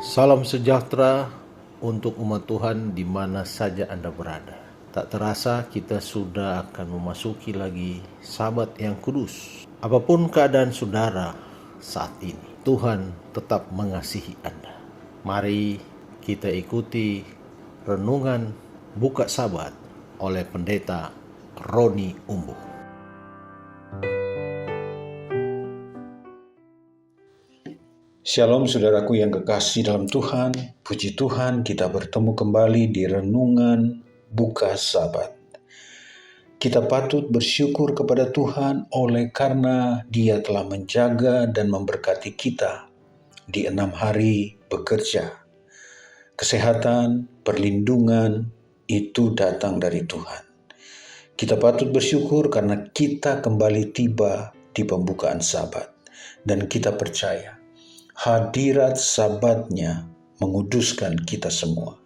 Salam sejahtera untuk umat Tuhan di mana saja Anda berada. Tak terasa kita sudah akan memasuki lagi Sabat yang kudus. Apapun keadaan saudara saat ini, Tuhan tetap mengasihi Anda. Mari kita ikuti renungan buka Sabat oleh Pendeta Roni Umbu. Shalom saudaraku yang kekasih dalam Tuhan, puji Tuhan kita bertemu kembali di renungan buka Sabat. Kita patut bersyukur kepada Tuhan oleh karena Dia telah menjaga dan memberkati kita di 6 hari bekerja. Kesehatan, perlindungan itu datang dari Tuhan. Kita patut bersyukur karena kita kembali tiba di pembukaan Sabat dan kita percaya hadirat Sabatnya menguduskan kita semua.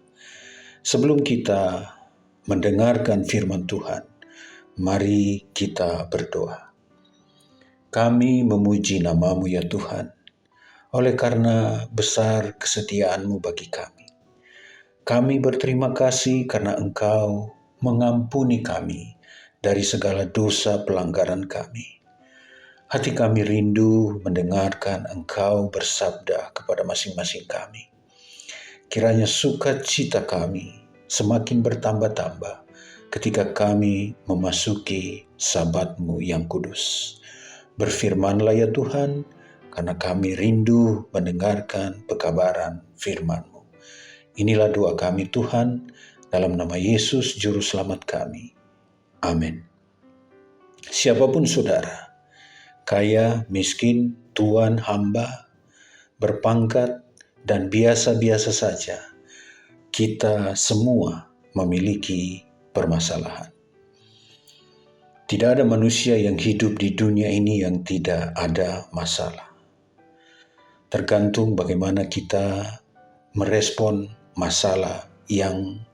Sebelum kita mendengarkan firman Tuhan, mari kita berdoa. Kami memuji nama-Mu ya Tuhan, oleh karena besar kesetiaan-Mu bagi kami. Kami berterima kasih karena Engkau mengampuni kami dari segala dosa pelanggaran kami. Hati kami rindu mendengarkan Engkau bersabda kepada masing-masing kami. Kiranya sukacita kami semakin bertambah-tambah ketika kami memasuki Sabat-Mu yang kudus. Berfirmanlah ya Tuhan, karena kami rindu mendengarkan pekabaran firman-Mu. Inilah doa kami Tuhan, dalam nama Yesus Juru Selamat kami. Amin. Siapapun saudara, kaya, miskin, tuan, hamba, berpangkat, dan biasa-biasa saja, kita semua memiliki permasalahan. Tidak ada manusia yang hidup di dunia ini yang tidak ada masalah. Tergantung bagaimana kita merespon masalah yang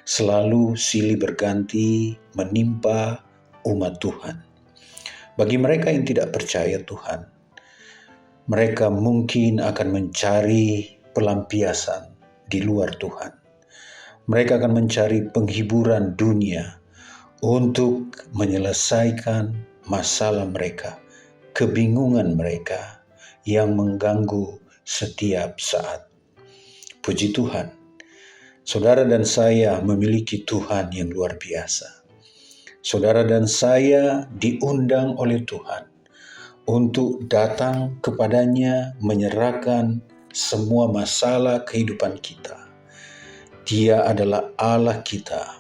selalu silih berganti menimpa umat Tuhan. Bagi mereka yang tidak percaya Tuhan, mereka mungkin akan mencari pelampiasan di luar Tuhan. Mereka akan mencari penghiburan dunia untuk menyelesaikan masalah mereka, kebingungan mereka yang mengganggu setiap saat. Puji Tuhan, saudara dan saya memiliki Tuhan yang luar biasa. Saudara dan saya diundang oleh Tuhan untuk datang kepadanya menyerahkan semua masalah kehidupan kita. Dia adalah Allah kita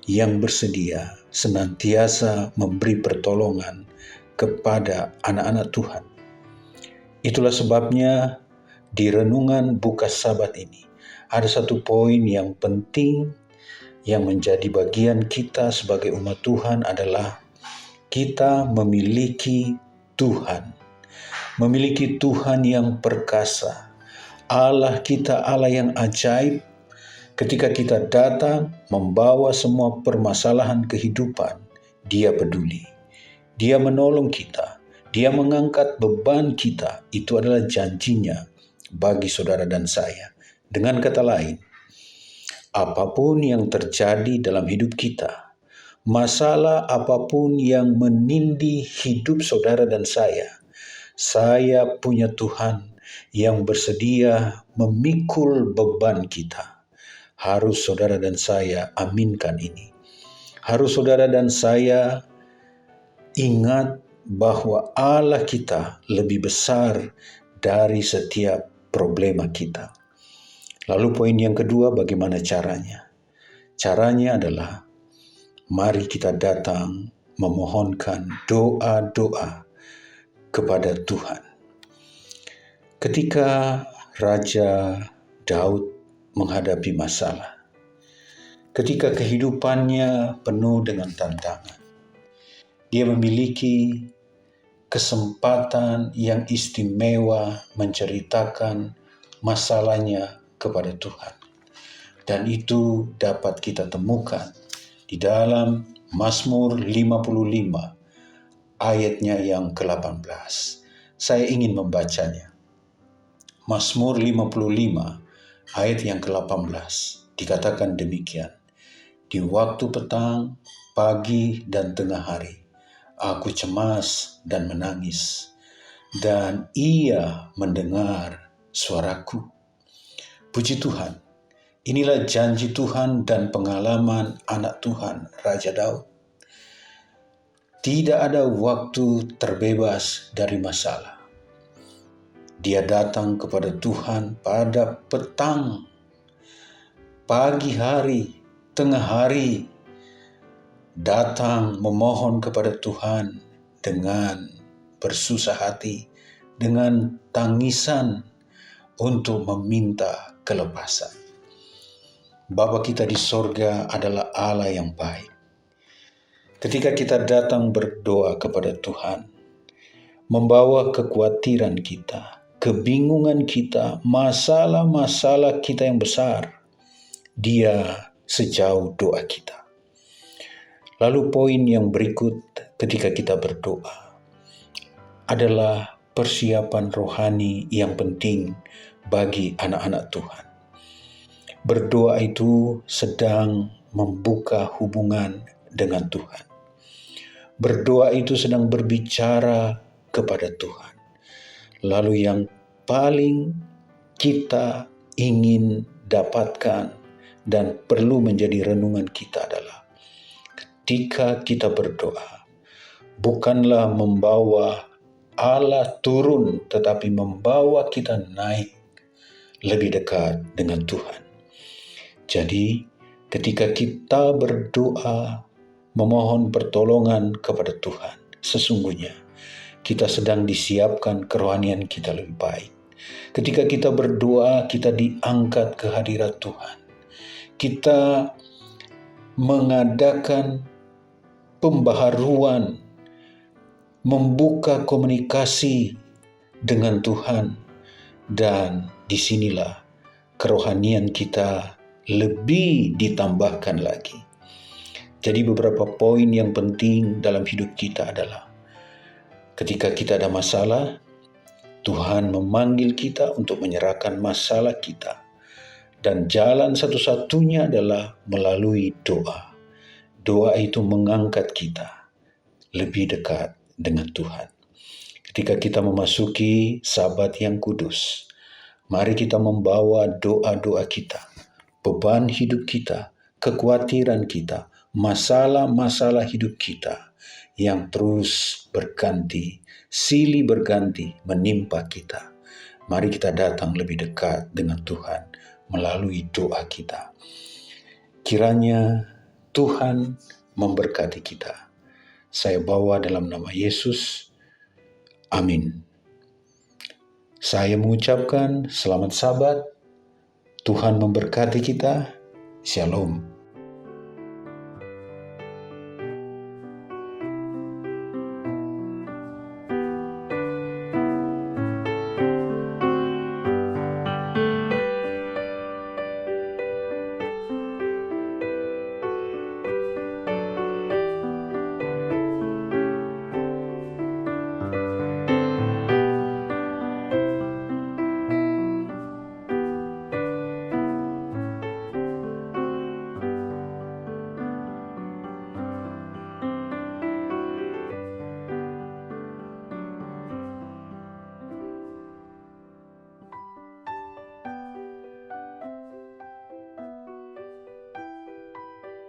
yang bersedia senantiasa memberi pertolongan kepada anak-anak Tuhan. Itulah sebabnya di renungan buka Sabat ini ada satu poin yang penting yang menjadi bagian kita sebagai umat Tuhan adalah kita memiliki Tuhan. Memiliki Tuhan yang perkasa. Allah kita Allah yang ajaib. Ketika kita datang membawa semua permasalahan kehidupan, Dia peduli. Dia menolong kita. Dia mengangkat beban kita. Itu adalah janjinya bagi saudara dan saya. Dengan kata lain, apapun yang terjadi dalam hidup kita, masalah apapun yang menindih hidup saudara dan saya punya Tuhan yang bersedia memikul beban kita. Harus saudara dan saya aminkan ini. Harus saudara dan saya ingat bahwa Allah kita lebih besar dari setiap problema kita. Lalu poin yang kedua, bagaimana caranya? Caranya adalah mari kita datang memohonkan doa-doa kepada Tuhan. Ketika Raja Daud menghadapi masalah, ketika kehidupannya penuh dengan tantangan, dia memiliki kesempatan yang istimewa menceritakan masalahnya kepada Tuhan. Dan itu dapat kita temukan di dalam Mazmur 55 ayatnya yang ke-18. Saya ingin membacanya. Mazmur 55 ayat yang ke-18 dikatakan demikian. Di waktu petang, pagi, dan tengah hari, aku cemas dan menangis, dan Ia mendengar suaraku. Puji Tuhan, inilah janji Tuhan dan pengalaman anak Tuhan, Raja Daud. Tidak ada waktu terbebas dari masalah. Dia datang kepada Tuhan pada petang, pagi hari, tengah hari, datang memohon kepada Tuhan dengan bersusah hati, dengan tangisan untuk meminta kelepasan. Bapa kita di sorga adalah Allah yang baik. Ketika kita datang berdoa kepada Tuhan, membawa kekhawatiran kita, kebingungan kita, masalah-masalah kita yang besar, Dia sejauh doa kita. Lalu poin yang berikut ketika kita berdoa adalah persiapan rohani yang penting bagi anak-anak Tuhan. Berdoa itu sedang membuka hubungan dengan Tuhan. Berdoa itu sedang berbicara kepada Tuhan. Lalu yang paling kita ingin dapatkan dan perlu menjadi renungan kita adalah ketika kita berdoa, bukanlah membawa Allah turun, tetapi membawa kita naik lebih dekat dengan Tuhan. Jadi, ketika kita berdoa, memohon pertolongan kepada Tuhan, sesungguhnya kita sedang disiapkan kerohanian kita lebih baik. Ketika kita berdoa, kita diangkat ke hadirat Tuhan. Kita mengadakan pembaharuan, membuka komunikasi dengan Tuhan, dan disinilah kerohanian kita lebih ditambahkan lagi. Jadi beberapa poin yang penting dalam hidup kita adalah ketika kita ada masalah, Tuhan memanggil kita untuk menyerahkan masalah kita. Dan jalan satu-satunya adalah melalui doa. Doa itu mengangkat kita lebih dekat dengan Tuhan. Ketika kita memasuki Sabat yang kudus, mari kita membawa doa-doa kita, beban hidup kita, kekhawatiran kita, masalah-masalah hidup kita yang terus berganti, silih berganti menimpa kita. Mari kita datang lebih dekat dengan Tuhan melalui doa kita. Kiranya Tuhan memberkati kita. Saya bawa dalam nama Yesus. Amin. Saya mengucapkan selamat Sabat. Tuhan memberkati kita. Shalom.